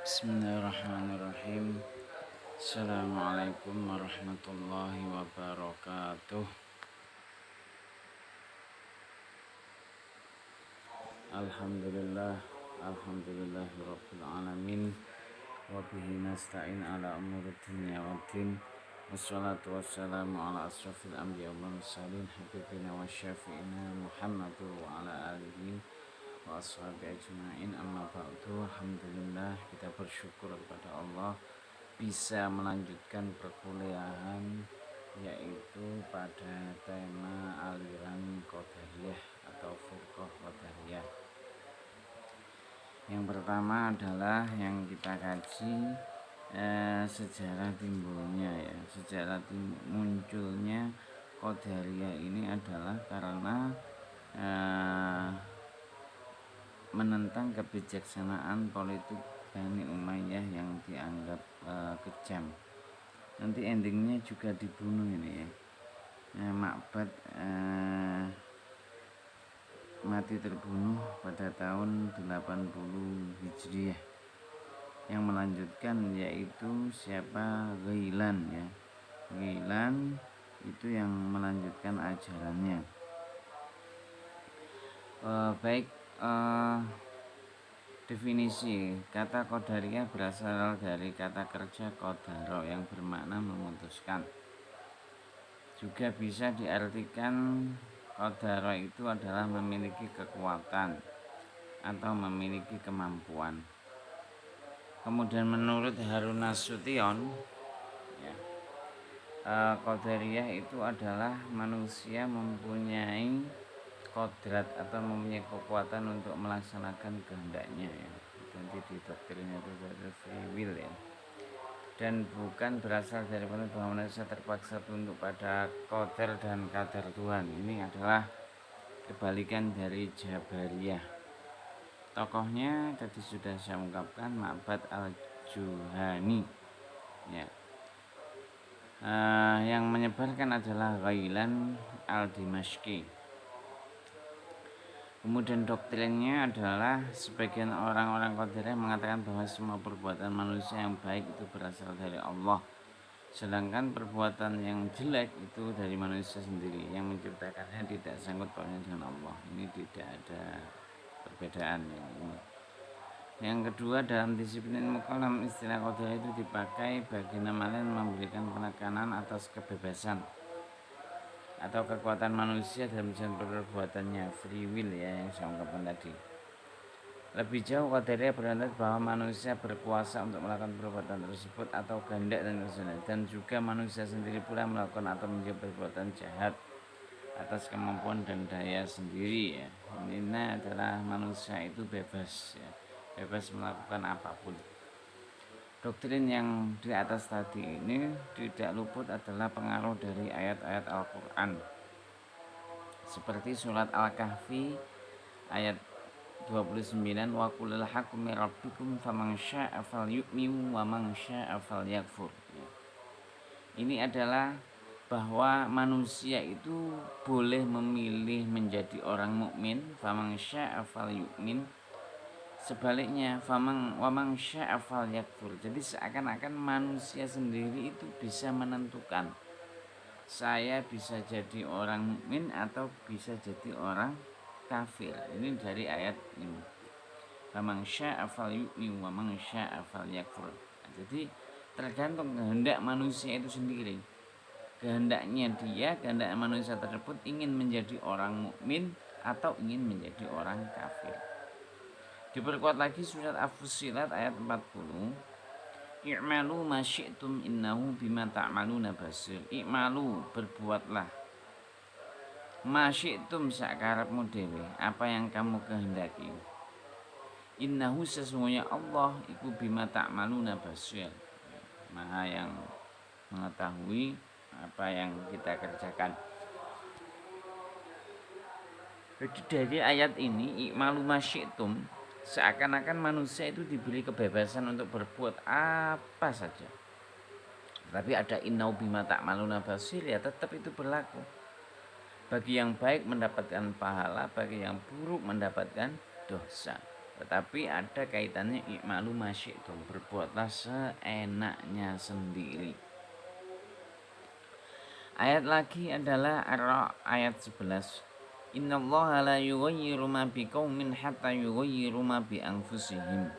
Bismillahirrahmanirrahim. Assalamualaikum warahmatullahi wabarakatuh. Alhamdulillah, alhamdulillahirabbil alamin. Wa bihi nasta'in ala umuri dunya waddin. Wassalatu wassalamu ala asrofil anbiya wal mursalin habibina wa syafi'ina Muhammadu wa ala alihi wa ashabi ajma'in. Amma ba'du. Alhamdulillah, kita bersyukur kepada Allah bisa melanjutkan perkuliahan, yaitu pada tema aliran Qadariyah atau Furqah Qadariyah. Yang pertama adalah yang kita kaji sejarah timbulnya, ya. Sejarah munculnya Qadariyah ini adalah karena menentang kebijaksanaan politik Bani Umayyah yang dianggap kejam. Nanti endingnya juga dibunuh ini, ya. Ma'bad mati terbunuh pada tahun 80 Hijriah. Yang melanjutkan yaitu siapa? Ghailan, ya. Ghailan itu yang melanjutkan ajarannya. Definisi kata Qadariyah berasal dari kata kerja qadara yang bermakna memutuskan. Juga bisa diartikan qadara itu adalah memiliki kekuatan atau memiliki kemampuan. Kemudian menurut Harun Nasution, ya, Qadariyah itu adalah manusia mempunyai kodrat atau mempunyai kekuatan untuk melaksanakan kehendaknya, ya. Nanti di doktrinnya itu ada free will, ya. Dan bukan berasal dari bahwa manusia terpaksa tunduk pada qadar dan kadar Tuhan. Ini adalah kebalikan dari Jabariyah. Tokohnya tadi sudah saya ungkapkan, Ma'bad al-Juhani, ya. Yang menyebarkan adalah Ghailan al-Dimashqi. Kemudian doktrinnya adalah sebagian orang-orang Qadariyah mengatakan bahwa semua perbuatan manusia yang baik itu berasal dari Allah, sedangkan perbuatan yang jelek itu dari manusia sendiri yang menciptakannya, tidak sangkut pautnya dengan Allah. Ini tidak ada perbedaan, ya. Yang kedua, dalam disiplin ilmu kalam istilah Qadariyah itu dipakai bagi nama lain memberikan penekanan atas kebebasan atau kekuatan manusia dalam perbuatannya, free will, ya, yang saya ungkapkan tadi. Lebih jauh, Qadariyah berpendapat bahwa manusia berkuasa untuk melakukan perbuatan tersebut atau kehendak dan juga manusia sendiri pula melakukan atau menjadi perbuatan jahat atas kemampuan dan daya sendiri, ya. Ini adalah manusia itu bebas, ya, bebas melakukan apapun. Doktrin yang di atas tadi ini tidak luput adalah pengaruh dari ayat-ayat Al-Quran seperti surat Al-Kahfi ayat 29, wa qulil haqqu mir rabbikum faman syaa'a falyu'min wa man syaa'a falyakfur. Ini adalah bahwa manusia itu boleh memilih menjadi orang mukmin, faman syaa'a falyu'min. Sebaliknya, wamang sya'afal yakfur. Jadi seakan-akan manusia sendiri itu bisa menentukan, saya bisa jadi orang mukmin atau bisa jadi orang kafir. Ini dari ayat ini. Wamang sya'afal yu'min wamang sya'afal yakfur. Jadi tergantung kehendak manusia itu sendiri. Kehendaknya kehendak manusia tersebut ingin menjadi orang mukmin atau ingin menjadi orang kafir. Diperkuat lagi surat Al-Fussilat ayat 40. I'malu ma syi'tum innahu bima ta'maluna basir. I'malu, berbuatlah. Ma syi'tum, sakarepmu dhewe, apa yang kamu kehendaki. Innahu, sesungguhnya Allah iku bima ta'maluna basir. Maha yang mengetahui apa yang kita kerjakan. Jadi dari ayat ini, i'malu ma syi'tum, seakan-akan manusia itu diberi kebebasan untuk berbuat apa saja. Tapi ada innau bima ta'maluna basir, ya, tetap itu berlaku. Bagi yang baik mendapatkan pahala, bagi yang buruk mendapatkan dosa. tetapi ada kaitannya i'malu masyi'tum, berbuatlah seenaknya sendiri. Ayat lagi adalah Ar-Ra' ayat 11. Innallaha la yughayyiru ma biqaumin hatta yughayyiru ma bi anfusihim.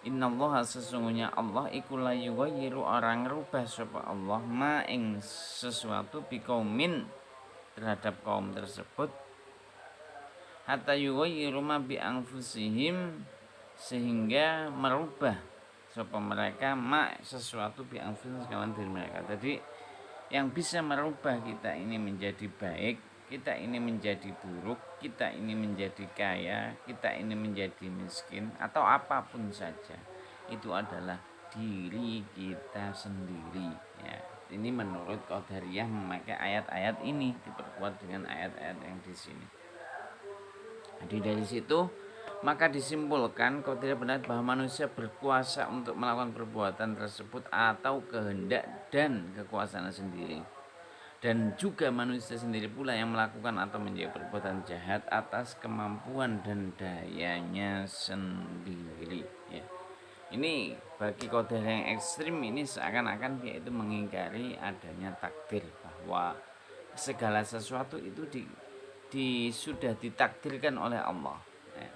Innallaha sesungguhnya Allah iku la yughayyiru orang rubah sapa Allah ma ing sesuatu biqaumin terhadap kaum tersebut hatta yughayyiru ma bi anfusihim sehingga merubah sapa mereka ma sesuatu bi anfusihim sekalian diri mereka. Jadi yang bisa merubah kita ini menjadi baik, kita ini menjadi buruk, kita ini menjadi kaya, kita ini menjadi miskin, atau apapun saja, itu adalah diri kita sendiri. Ya, ini menurut Qadariyah memakai ayat-ayat ini diperkuat dengan ayat-ayat yang di sini. Jadi dari situ maka disimpulkan Qadariyah benar bahwa manusia berkuasa untuk melakukan perbuatan tersebut atau kehendak dan kekuasaan sendiri. Dan juga manusia sendiri pula yang melakukan atau menjadi perbuatan jahat atas kemampuan dan dayanya sendiri. Ya. Ini bagi Qadariyah yang ekstrim ini seakan-akan dia itu mengingkari adanya takdir, bahwa segala sesuatu itu sudah ditakdirkan oleh Allah. Ya.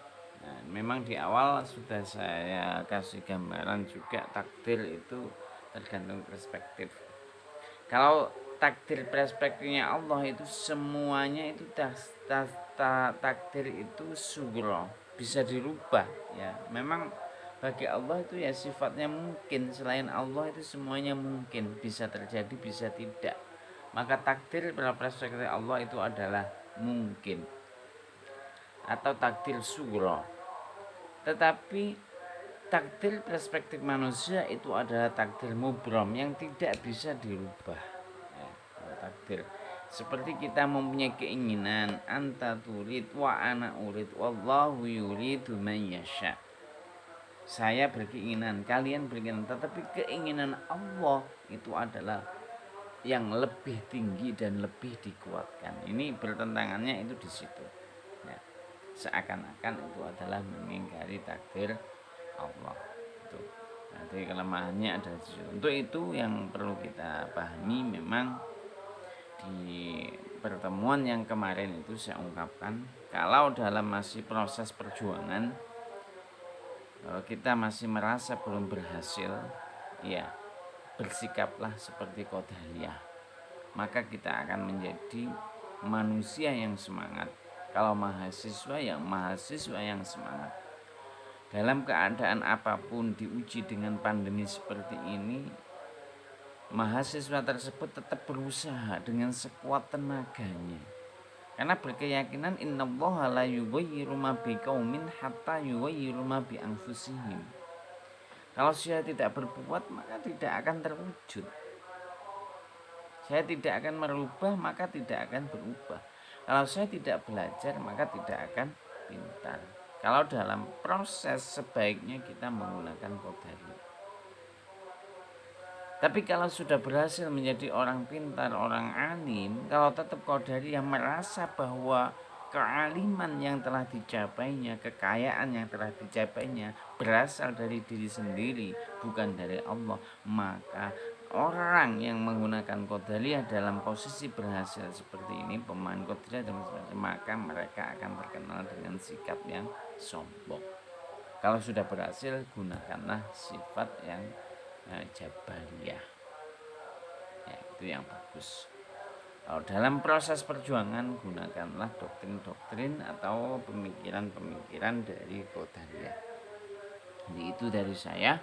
Nah, memang di awal sudah saya kasih gambaran juga takdir itu tergantung perspektif. Kalau takdir perspektifnya Allah itu semuanya itu takdir itu sugro, bisa dirubah ya. Memang bagi Allah itu ya sifatnya mungkin, selain Allah itu semuanya mungkin, bisa terjadi bisa tidak. Maka takdir pada perspektif Allah itu adalah mungkin atau takdir sugro. Tetapi takdir perspektif manusia itu adalah takdir mubrom yang tidak bisa dirubah. Takdir seperti kita mempunyai keinginan anta turid wa ana urid wallahu yuridu man yasha. Saya berkeinginan, kalian berkeinginan, tetapi keinginan Allah itu adalah yang lebih tinggi dan lebih dikuatkan. Ini bertentangannya itu di situ. Ya, seakan-akan itu adalah mengingkari takdir Allah. Itu. Jadi kelemahannya ada di situ. Untuk itu yang perlu kita pahami, memang di pertemuan yang kemarin itu saya ungkapkan, kalau dalam masih proses perjuangan kita masih merasa belum berhasil, ya bersikaplah seperti Qadariyah, maka kita akan menjadi manusia yang semangat. Kalau mahasiswa yang semangat. Dalam keadaan apapun, diuji dengan pandemi seperti ini, mahasiswa tersebut tetap berusaha dengan sekuat tenaganya, karena berkeyakinan innallaha la yughayyiru ma biqaumin hatta yughayyiru ma bi anfusihim. Kalau saya tidak berbuat maka tidak akan terwujud. Saya tidak akan merubah maka tidak akan berubah. Kalau saya tidak belajar maka tidak akan pintar. Kalau dalam proses sebaiknya kita menggunakan Qadariyah. Tapi kalau sudah berhasil menjadi orang pintar, orang alim, kalau tetap Qadariyah merasa bahwa kealiman yang telah dicapainya, kekayaan yang telah dicapainya berasal dari diri sendiri, bukan dari Allah, maka orang yang menggunakan Qadariyah dalam posisi berhasil seperti ini, pemain Qadariyah dan maka mereka akan terkenal dengan sikap yang sombong. Kalau sudah berhasil, gunakanlah sifat yang Jabariyah, ya, itu yang bagus. Kalau dalam proses perjuangan, gunakanlah doktrin-doktrin atau pemikiran-pemikiran dari Qadariyah. Jadi itu dari saya.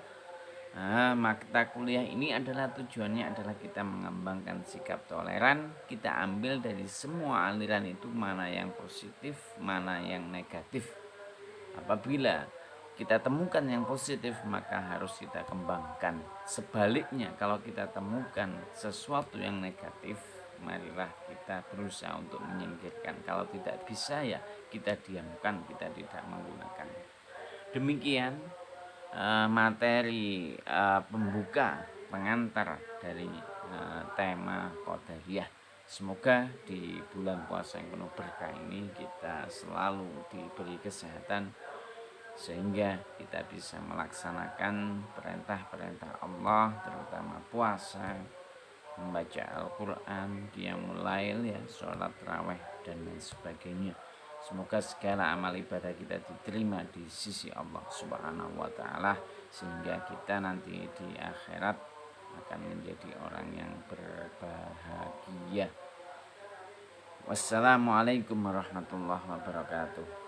Mata kuliah ini adalah tujuannya adalah kita mengembangkan sikap toleran. Kita ambil dari semua aliran itu mana yang positif, mana yang negatif. Apabila kita temukan yang positif maka harus kita kembangkan. Sebaliknya kalau kita temukan sesuatu yang negatif, marilah kita berusaha untuk menyingkirkan. Kalau tidak bisa ya kita diamkan, kita tidak menggunakan. Demikian materi pembuka pengantar dari tema Qadariyah. Semoga di bulan puasa yang penuh berkah ini kita selalu diberi kesehatan, sehingga kita bisa melaksanakan perintah-perintah Allah, terutama puasa, membaca Al-Quran, qiyamul lail, ya, sholat raweh dan lain sebagainya. Semoga segala amal ibadah kita diterima di sisi Allah Subhanahu wa Ta'ala, sehingga kita nanti di akhirat akan menjadi orang yang berbahagia. Wassalamualaikum warahmatullahi wabarakatuh.